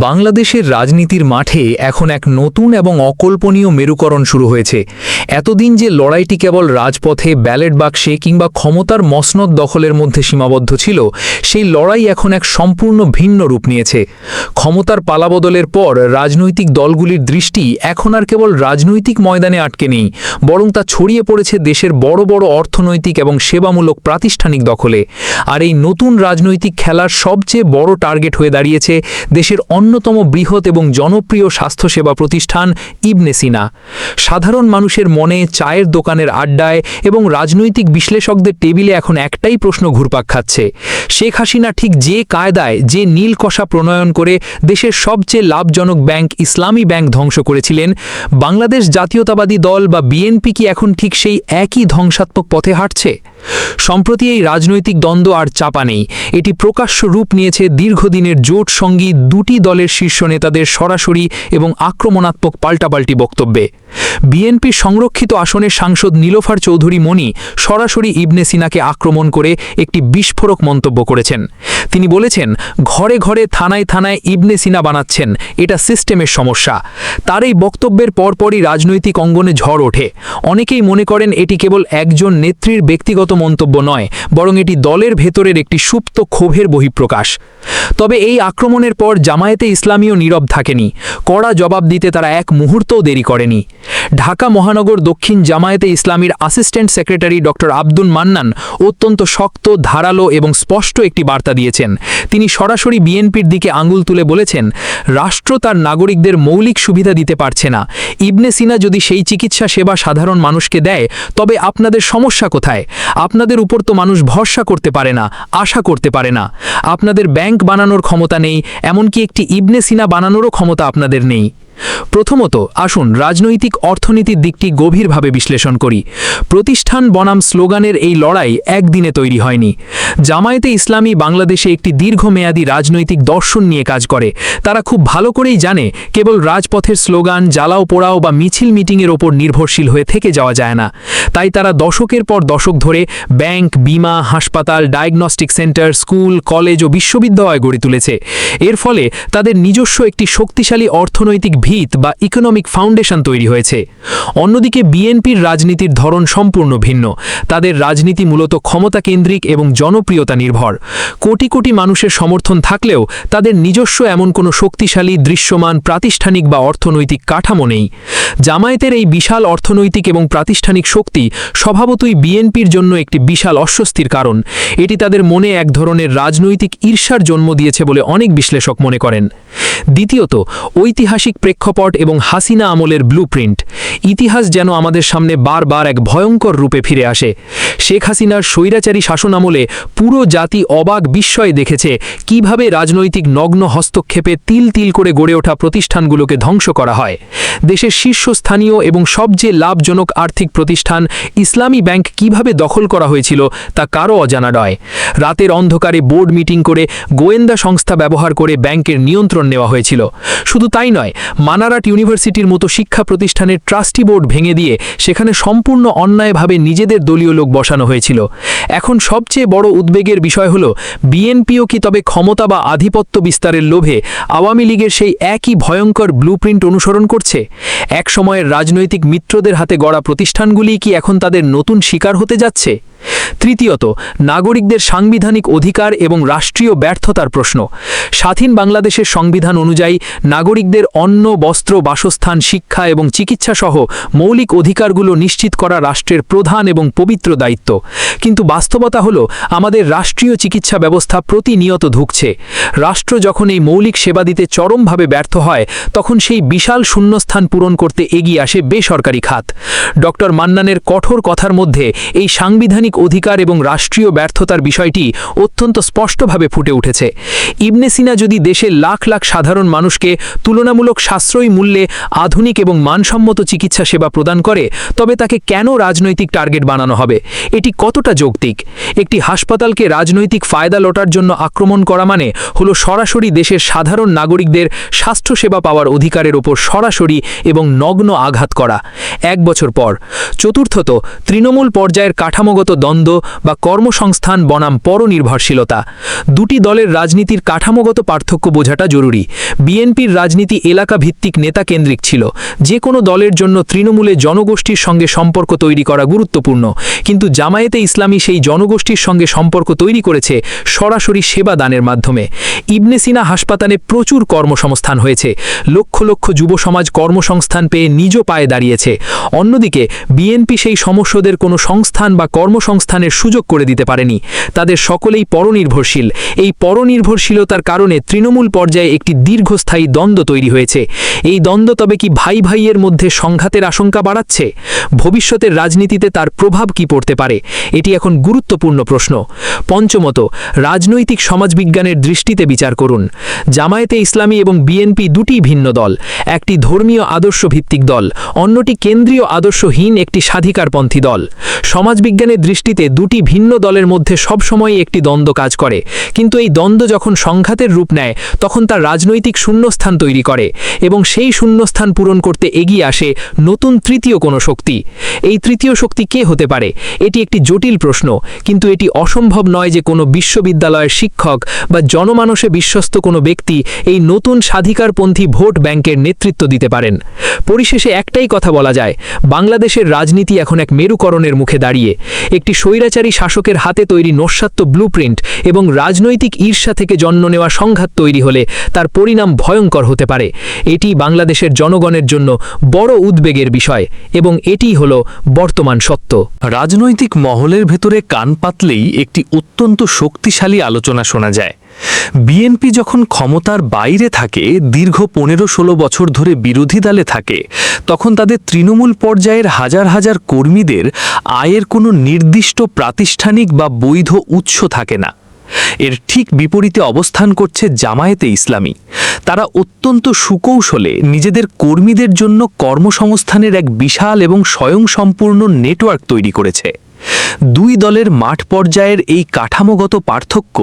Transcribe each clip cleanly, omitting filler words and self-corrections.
বাংলাদেশের রাজনীতির মাঠে এখন এক নতুন এবং অকল্পনীয় মেরুকরণ শুরু হয়েছে। এতদিন যে লড়াইটি কেবল রাজপথে, ব্যালট বাক্সে কিংবা ক্ষমতার মসনদ দখলের মধ্যে সীমাবদ্ধ ছিল, সেই লড়াই এখন এক সম্পূর্ণ ভিন্ন রূপ নিয়েছে। ক্ষমতার পালাবদলের পর রাজনৈতিক দলগুলির দৃষ্টি এখন আর কেবল রাজনৈতিক ময়দানে আটকে নেই, বরং তা ছড়িয়ে পড়েছে দেশের বড় বড় অর্থনৈতিক এবং সেবামূলক প্রাতিষ্ঠানিক দখলে। আর এই নতুন রাজনৈতিক খেলার সবচেয়ে বড় টার্গেট হয়ে দাঁড়িয়েছে দেশের অন্যতম বৃহৎ এবং জনপ্রিয় স্বাস্থ্যসেবা প্রতিষ্ঠান ইবনে সিনা। সাধারণ মানুষের মনে, চায়ের দোকানের আড্ডায় এবং রাজনৈতিক বিশ্লেষকদের টেবিলে এখন একটাই প্রশ্ন ঘুরপাক খাচ্ছে: শেখ হাসিনা ঠিক যে কায়দায়, যে নীল কষা প্রণয়ন করে দেশের সবচেয়ে লাভজনক ব্যাংক ইসলামী ব্যাংক ধ্বংস করেছিলেন, বাংলাদেশ জাতীয়তাবাদী দল বা বিএনপি কি এখন ঠিক সেই একই ধ্বংসাত্মক পথে হাঁটছে? সম্প্রতি এই রাজনৈতিক দ্বন্দ্ব আর চাপা নেই, এটি প্রকাশ্য রূপ নিয়েছে দীর্ঘদিনের জোট সঙ্গী দুটি দলের শীর্ষ নেতাদের সরাসরি এবং আক্রমণাত্মক পাল্টাপাল্টি বক্তব্যে। বিএনপির সংরক্ষিত আসনের সাংসদ নীলোফার চৌধুরী মনি সরাসরি ইবনে সিনাকে আক্রমণ করে একটি বিস্ফোরক মন্তব্য করেছেন। তিনি বলেছেন, ঘরে ঘরে, থানায় থানায় ইবনে সিনা বানাচ্ছেন, এটা সিস্টেমের সমস্যা। তার এই বক্তব্যের পরপরই রাজনৈতিক অঙ্গনে ঝড় ওঠে। অনেকেই মনে করেন এটি কেবল একজন নেত্রীর ব্যক্তিগত মন্তব্য নয়, বরং এটি দলের ভেতরের একটি সুপ্ত ক্ষোভের বহিঃপ্রকাশ। তবে এই আক্রমণের পর জামায়াতে ইসলামীও নীরব থাকেনি। কড়া জবাব দিতে তারা এক মুহূর্তও দেরি করেনি। ঢাকা মহানগর দক্ষিণ জামায়াতে ইসলামীর assistant secretary doctor Abdul Mannan অত্যন্ত শক্ত, ধারালো এবং স্পষ্ট একটি বার্তা দিয়েছেন। তিনি সরাসরি বিএনপির দিকে আঙুল তুলে বলেছেন, রাষ্ট্র তার নাগরিকদের মৌলিক সুবিধা দিতে পারছে না। ইবনে সিনা যদি সেই চিকিৎসা সেবা সাধারণ মানুষকে দেয়, তবে আপনাদের সমস্যা কোথায়? আপনাদের উপর তো মানুষ ভরসা করতে পারে না, আশা করতে পারে না। আপনাদের ব্যাংক বানানোর ক্ষমতা নেই, এমনকি একটি ইবনে সিনা বানানোরও ক্ষমতা আপনাদের নেই। প্রথমত আসুন রাজনৈতিক অর্থনীতির দিকটি গভীরভাবে বিশ্লেষণ করি। প্রতিষ্ঠান বনাম স্লোগানের এই লড়াই একদিনে তৈরি হয়নি। জামায়াতে ইসলামী বাংলাদেশে একটি দীর্ঘমেয়াদী রাজনৈতিক দর্শন নিয়ে কাজ করে। তারা খুব ভালো করেই জানে, কেবল রাজপথের স্লোগান, জ্বালাও পোড়াও বা মিছিল মিটিংয়ের ওপর নির্ভরশীল হয়ে থেকে যাওয়া যায় না। তাই তারা দশকের পর দশক ধরে ব্যাংক, বিমা, হাসপাতাল, ডায়াগনস্টিক সেন্টার, স্কুল, কলেজ ও বিশ্ববিদ্যালয় গড়ে তুলেছে। এর ফলে তাদের নিজস্ব একটি শক্তিশালী অর্থনৈতিক ভিত বা ইকোনমিক ফাউন্ডেশন তৈরি হয়েছে। অন্যদিকে বিএনপির রাজনীতির ধরন সম্পূর্ণ ভিন্ন। তাদের রাজনীতি মূলত ক্ষমতা কেন্দ্রিক এবং জনপ্রিয়তা নির্ভর। কোটি কোটি মানুষের সমর্থন থাকলেও তাদের নিজস্ব এমন কোনো শক্তিশালী, দৃশ্যমান, প্রাতিষ্ঠানিক বা অর্থনৈতিক কাঠামো নেই। জামায়াতের এই বিশাল অর্থনৈতিক এবং প্রাতিষ্ঠানিক শক্তি স্বভাবতই বিএনপির জন্য একটি বিশাল অস্বস্তির কারণ। এটি তাদের মনে এক ধরনের রাজনৈতিক ঈর্ষার জন্ম দিয়েছে বলে অনেক বিশ্লেষক মনে করেন। দ্বিতীয়ত, ঐতিহাসিক প্রেক্ষাপট এবং হাসিনা আমলের ব্লুপ্রিন্ট। ইতিহাস যেন আমাদের সামনে বারবার এক ভয়ঙ্কর রূপে ফিরে আসে। শেখ হাসিনার স্বৈরাচারী শাসন আমলে পুরো জাতি অবাক বিস্ময়ে দেখেছে কিভাবে রাজনৈতিক নগ্ন হস্তক্ষেপে তিল তিল করে গড়ে ওঠা প্রতিষ্ঠানগুলোকে ধ্বংস করা হয়। দেশের শীর্ষস্থানীয় এবং সবচেয়ে লাভজনক আর্থিক প্রতিষ্ঠান ইসলামী ব্যাংক কিভাবে দখল করা হয়েছিল তা কারও অজানা নয়। রাতের অন্ধকারে বোর্ড মিটিং করে, গোয়েন্দা সংস্থা ব্যবহার করে ব্যাংকের নিয়ন্ত্রণ নেওয়া হয়েছিল। শুধু তাই নয়, মানারাট ইউনিভার্সিটির মতো শিক্ষা প্রতিষ্ঠানের ট্রাস্টি বোর্ড ভেঙে দিয়ে সেখানে সম্পূর্ণ অন্যায়ভাবে নিজেদের দলীয় লোক বসানো হয়েছিল। এখন সবচেয়ে বড় উদ্বেগের বিষয় হল, বিএনপিও কি তবে ক্ষমতা বা আধিপত্য বিস্তারের লোভে আওয়ামী লীগের সেই একই ভয়ঙ্কর ব্লুপ্রিন্ট অনুসরণ করছে? এক সময়ের রাজনৈতিক মিত্রদের হাতে গড়া প্রতিষ্ঠানগুলি কি এখন তাদের নতুন শিকার হতে যাচ্ছে? তৃতীয়ত, নাগরিকদের সাংবিধানিক অধিকার এবং রাষ্ট্রীয় ব্যর্থতার প্রশ্ন। স্বাধীন বাংলাদেশের সংবিধান অনুযায়ী নাগরিকদের অন্ন, বস্ত্র, বাসস্থান, শিক্ষা এবং চিকিৎসা সহ মৌলিক অধিকারগুলো নিশ্চিত করা রাষ্ট্রের প্রধান এবং পবিত্র দায়িত্ব। কিন্তু বাস্তবতা হলো, আমাদের রাষ্ট্রীয় চিকিৎসা ব্যবস্থা প্রতিনিয়ত ধুঁকছে। রাষ্ট্র যখন এই মৌলিক সেবা দিতে চরমভাবে ব্যর্থ হয়, তখন সেই বিশাল শূন্যস্থান পূরণ করতে এগিয়ে আসে বেসরকারি খাত। ডক্টর মান্নানের কঠোর কথার মধ্যে এই সাংবিধানিক অধিকার এবং রাষ্ট্রীয় ব্যর্থতার বিষয়টি অত্যন্ত স্পষ্টভাবে ফুটে উঠেছে। ইবনে সিনা যদি দেশের লাখ লাখ সাধারণ মানুষকে তুলনামূলক সাশ্রয়ী মূল্যে আধুনিক এবং মানসম্মত চিকিৎসা সেবা প্রদান করে, তবে তাকে কেন রাজনৈতিক টার্গেট বানানো হবে? এটি কতটা যৌক্তিক? একটি হাসপাতালকে রাজনৈতিক ফায়দা লোটার জন্য আক্রমণ করা মানে হলো সরাসরি দেশের সাধারণ নাগরিকদের স্বাস্থ্যসেবা পাওয়ার অধিকারের ওপর সরাসরি এবং নগ্ন আঘাত করা। এক বছর পর। চতুর্থত, তৃণমূল পর্যায়ের কাঠামোগত দ্বন্দ্ব দ্বন্দ্ব বা কর্মসংস্থান বনাম পরনির্ভরশীলতা। দুটি দলের রাজনীতির কাঠামোগত পার্থক্য বোঝাটা জরুরি। বিএনপির রাজনীতি এলাকা ভিত্তিক নেতা কেন্দ্রিক ছিল। যে কোনো দলের জন্য তৃণমূলে জনগোষ্ঠীর সঙ্গে সম্পর্ক তৈরি করা গুরুত্বপূর্ণ, কিন্তু জামায়াতে ইসলামী সেই জনগোষ্ঠীর সঙ্গে সম্পর্ক তৈরি করেছে সরাসরি সেবা দানের মাধ্যমে। ইবনে সিনা হাসপাতালে প্রচুর কর্মসংস্থান হয়েছে, লক্ষ লক্ষ যুব সমাজ কর্মসংস্থান পেয়ে নিজ পায়ে দাঁড়িয়েছে। অন্যদিকে বিএনপি সেই সমস্যাদের কোনো সংস্থান বা কর্মসংস্থানের সুযোগ করে দিতে পারেনি। তাদের সকলেই পরনির্ভরশীল। এই পরনির্ভরশীলতার কারণে তৃণমূল পর্যায়ে একটি দীর্ঘস্থায়ী দ্বন্দ্ব তৈরি হয়েছে। এই দ্বন্দ্ব তবে কি ভাই ভাইয়ের মধ্যে সংঘাতের আশঙ্কা বাড়াচ্ছে? ভবিষ্যতের রাজনীতিতে তার প্রভাব কি পড়তে পারে? এটি এখন গুরুত্বপূর্ণ প্রশ্ন। পঞ্চমত, রাজনৈতিক সমাজবিজ্ঞানের দৃষ্টিতে বিচার করুন। জামায়াতে ইসলামী এবং বিএনপি দুটি ভিন্ন দল। একটি ধর্মীয় আদর্শ ভিত্তিক দল, অন্যটি কেন্দ্রীয় আদর্শহীন একটি স্বাধিকারপন্থী দল। সমাজবিজ্ঞানের দৃষ্টিতে দুটি ভিন্ন দলের মধ্যে সবসময় একটি দ্বন্দ্ব কাজ করে, কিন্তু এই দ্বন্দ্ব যখন সংঘাতের রূপ নেয় তখন তার রাজনৈতিক শূন্যস্থান তৈরি করে এবং সেই শূন্যস্থান পূরণ করতে এগিয়ে আসে নতুন তৃতীয় কোনো শক্তি। এই তৃতীয় শক্তি কে হতে পারে? এটি একটি জটিল প্রশ্ন, কিন্তু এটি অসম্ভব নয় যে কোনো বিশ্ববিদ্যালয়ের শিক্ষক বা জনমানসে বিশ্বস্ত কোনো ব্যক্তি এই নতুন স্বাধিকারপন্থী ভোট ব্যাংকের নেতৃত্ব দিতে পারেন। পরিশেষে একটাই কথা বলা যায়, বাংলাদেশের রাজনীতি এখন এক মেরুকরণের মুখে দাঁড়িয়ে। একটি স্বৈরাচারী শাসকের হাতে তৈরি নস্যাত্ব ব্লুপ্রিন্ট এবং রাজনৈতিক ঈর্ষা থেকে জন্ম নেওয়া সংঘাত তৈরি হলে তার পরিণাম ভয়ঙ্কর হতে পারে। এটি বাংলাদেশের জনগণের জন্য বড় উদ্বেগের বিষয় এবং এটিই হলো বর্তমান সত্য। রাজনৈতিক মহলের ভেতরে কান পাতলেই একটি অত্যন্ত শক্তিশালী আলোচনা শোনা যায়। বিএনপি যখন ক্ষমতার বাইরে থাকে, দীর্ঘ 15-16 বছর ধরে বিরোধী দলে থাকে, তখন তাদের তৃণমূল পর্যায়ের হাজার হাজার কর্মীদের আয়ের কোনো নির্দিষ্ট প্রাতিষ্ঠানিক বা বৈধ উৎস থাকে না। এর ঠিক বিপরীতে অবস্থান করছে জামায়াতে ইসলামী। তারা অত্যন্ত সুকৌশলে নিজেদের কর্মীদের জন্য কর্মসংস্থানের এক বিশাল এবং স্বয়ংসম্পূর্ণ নেটওয়ার্ক তৈরি করেছে। দুই দলের মাঠ পর্যায়ের এই কাঠামোগত পার্থক্য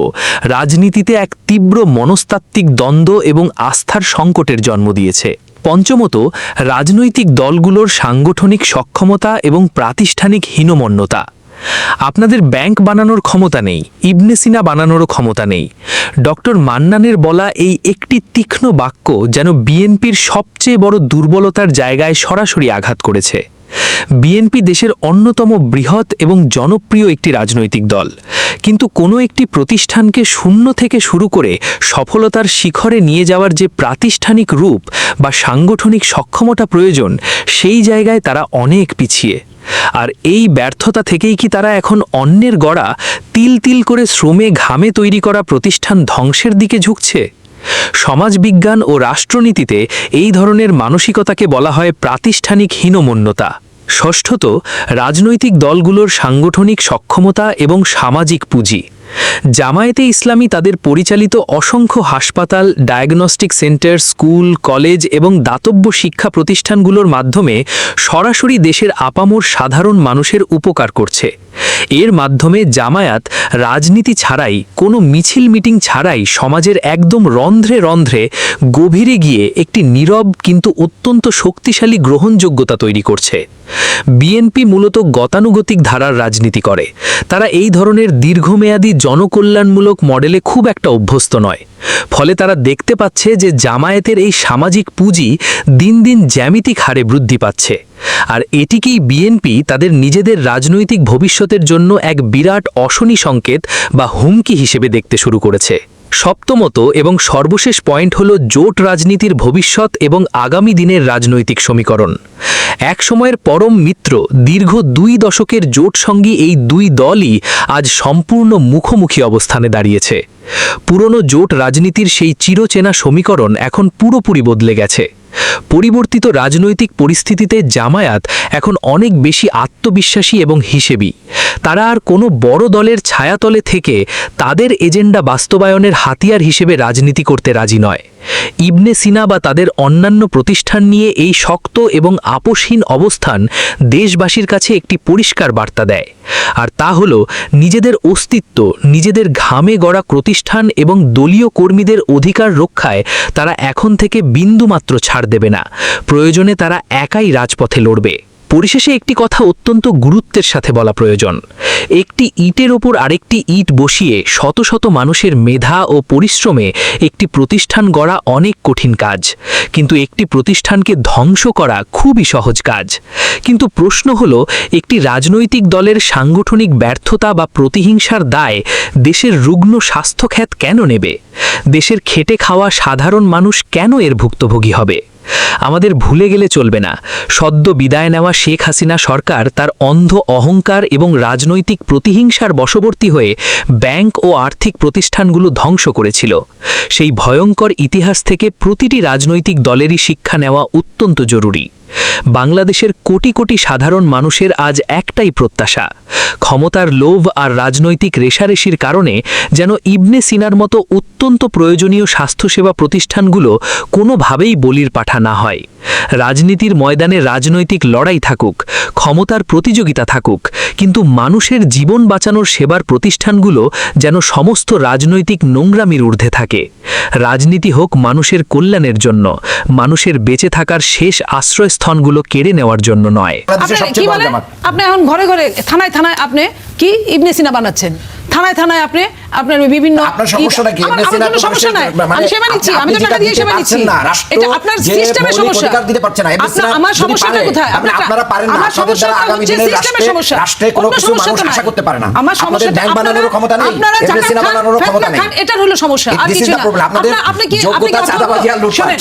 রাজনীতিতে এক তীব্র মনস্তাত্ত্বিক দ্বন্দ্ব এবং আস্থার সংকটের জন্ম দিয়েছে। পঞ্চমত, রাজনৈতিক দলগুলোর সাংগঠনিক সক্ষমতা এবং প্রাতিষ্ঠানিক হীনমন্যতা। আপনাদের ব্যাংক বানানোর ক্ষমতা নেই, ইবনে সিনা বানানোরও ক্ষমতা নেই। ডক্টর মান্নানের বলা এই একটি তীক্ষ্ণ বাক্য যেন বিএনপির সবচেয়ে বড় দুর্বলতার জায়গায় সরাসরি আঘাত করেছে। বিএনপি দেশের অন্যতম বৃহৎ এবং জনপ্রিয় একটি রাজনৈতিক দল, কিন্তু কোনো একটি প্রতিষ্ঠানকে শূন্য থেকে শুরু করে সফলতার শিখরে নিয়ে যাওয়ার যে প্রাতিষ্ঠানিক রূপ বা সাংগঠনিক সক্ষমতা প্রয়োজন, সেই জায়গায় তারা অনেক পিছিয়ে। আর এই ব্যর্থতা থেকেই কি তারা এখন অন্যের গড়া তিল তিল করে শ্রমে ঘামে তৈরি করা প্রতিষ্ঠান ধ্বংসের দিকে ঝুঁকছে? সমাজবিজ্ঞান ও রাষ্ট্রনীতিতে এই ধরনের মানসিকতাকে বলা হয় প্রাতিষ্ঠানিক হীনমন্যতা। ষষ্ঠত, রাজনৈতিক দলগুলোর সাংগঠনিক সক্ষমতা এবং সামাজিক পুঁজি। জামায়াতে ইসলামী তাদের পরিচালিত অসংখ্য হাসপাতাল, ডায়াগনস্টিক সেন্টার, স্কুল, কলেজ এবং দাতব্য শিক্ষা প্রতিষ্ঠানগুলোর মাধ্যমে সরাসরি দেশের আপামর সাধারণ মানুষের উপকার করছে। এর মাধ্যমে জামায়াত রাজনীতি ছাড়াই, কোনো মিছিল মিটিং ছাড়াই সমাজের একদম রন্ধ্রে রন্ধ্রে গভীরে গিয়ে একটি নীরব কিন্তু অত্যন্ত শক্তিশালী গ্রহণযোগ্যতা তৈরি করছে। বিএনপি মূলত গতানুগতিক ধারার রাজনীতি করে। তারা এই ধরনের দীর্ঘমেয়াদী জনকল্যাণমূলক মডেলে খুব একটা অভ্যস্ত নয়। ফলে তারা দেখতে পাচ্ছে যে জামায়াতের এই সামাজিক পুঁজি দিন দিন জ্যামিতিক হারে বৃদ্ধি পাচ্ছে। আর এটিকেই বিএনপি তাদের নিজেদের রাজনৈতিক ভবিষ্যতের জন্য এক বিরাট অশনি সংকেত বা হুমকি হিসেবে দেখতে শুরু করেছে। সপ্তমত এবং সর্বশেষ পয়েন্ট হল জোট রাজনীতির ভবিষ্যৎ এবং আগামী দিনের রাজনৈতিক সমীকরণ। এক সময়ের পরম মিত্র, দীর্ঘ 2 দশকের জোট সঙ্গী এই দুই দলই আজ সম্পূর্ণ মুখোমুখি অবস্থানে দাঁড়িয়েছে। পুরনো জোট রাজনীতির সেই চিরচেনা সমীকরণ এখন পুরোপুরি বদলে গেছে। পরিবর্তিত রাজনৈতিক পরিস্থিতিতে জামায়াত এখন অনেক বেশি আত্মবিশ্বাসী এবং হিসেবি। তারা আর কোনো বড় দলের ছায়াতলে থেকে তাদের এজেন্ডা বাস্তবায়নের হাতিয়ার হিসেবে রাজনীতি করতে রাজি নয়। ইবনে সিনা বা তাদের অন্যান্য প্রতিষ্ঠান নিয়ে এই শক্ত এবং আপোষহীন অবস্থান দেশবাসীর কাছে একটি পরিষ্কার বার্তা দেয়, আর তা হল নিজেদের অস্তিত্ব, নিজেদের ঘামে গড়া প্রতিষ্ঠান এবং দলীয় কর্মীদের অধিকার রক্ষায় তারা এখন থেকে বিন্দুমাত্র ছাড় দেবে না। প্রয়োজনে তারা একাই রাজপথে লড়বে। পরিশেষে একটি কথা অত্যন্ত গুরুত্বের সাথে বলা প্রয়োজন। একটি ইটের ওপর আরেকটি ইট বসিয়ে শত শত মানুষের মেধা ও পরিশ্রমে একটি প্রতিষ্ঠান গড়া অনেক কঠিন কাজ, কিন্তু একটি প্রতিষ্ঠানকে ধ্বংস করা খুবই সহজ কাজ। কিন্তু প্রশ্ন হলো, একটি রাজনৈতিক দলের সাংগঠনিক ব্যর্থতা বা প্রতিহিংসার দায় দেশের রুগ্ন স্বাস্থ্যখ্যাত কেন নেবে? দেশের খেটে খাওয়া সাধারণ মানুষ কেন এর ভুক্তভোগী হবে? আমাদের ভুলে গেলে চলবে না, সদ্য বিদায় নেওয়া শেখ হাসিনা সরকার তার অন্ধ অহংকার এবং রাজনৈতিক প্রতিহিংসার বশবর্তী হয়ে ব্যাংক ও আর্থিক প্রতিষ্ঠানগুলো ধ্বংস করেছিল। সেই ভয়ঙ্কর ইতিহাস থেকে প্রতিটি রাজনৈতিক দলেরই শিক্ষা নেওয়া অত্যন্ত জরুরি। বাংলাদেশের কোটি কোটি সাধারণ মানুষের আজ একটাই প্রত্যাশা, ক্ষমতার লোভ আর রাজনৈতিক রেষারেষির কারণে যেন ইবনে সিনার মতো অত্যন্ত প্রয়োজনীয় স্বাস্থ্যসেবা প্রতিষ্ঠানগুলো কোনোভাবেই বলির পাঠা না হয়। রাজনীতির ময়দানে রাজনৈতিক লড়াই থাকুক, ক্ষমতার প্রতিযোগিতা থাকুক, কিন্তু মানুষের জীবন বাঁচানোর সেবার প্রতিষ্ঠানগুলো যেন সমস্ত রাজনৈতিক নোংরামির ঊর্ধ্বে থাকে। রাজনীতি হোক মানুষের কল্যাণের জন্য, মানুষের বেঁচে থাকার শেষ আশ্রয়স্থলগুলো কেড়ে নেওয়ার জন্য নয়। আপনি এখন ঘরে ঘরে থানায় থানায় আপনি কি ইবনে সিনা বানাচ্ছেন, থানায় থানায় আপনি আপনার বিভিন্ন আপনার সমস্যাটা কি? আমার কোনো সমস্যা নাই, আমি সেবা নিচ্ছি, আমি তো টাকা দিয়ে সেবা নিচ্ছি। এটা আপনার সিস্টেমের সমস্যা। আমার সমস্যাটা কোথায়? আপনারা পারেন না, আপনাদের দ্বারা আগামী দিনের রাষ্ট্রে কোনো কিছু মানুষ আশা করতে পারে না। আমার সমস্যা ব্যাংক বানানোর ক্ষমতা নেই, এমএসসি বানানোর ক্ষমতা নেই। এটা হলো সমস্যা, আর কিছু না। আপনাদের আপনি কি যোগ্যতা চাঁদাবাজি আর লুটপাট।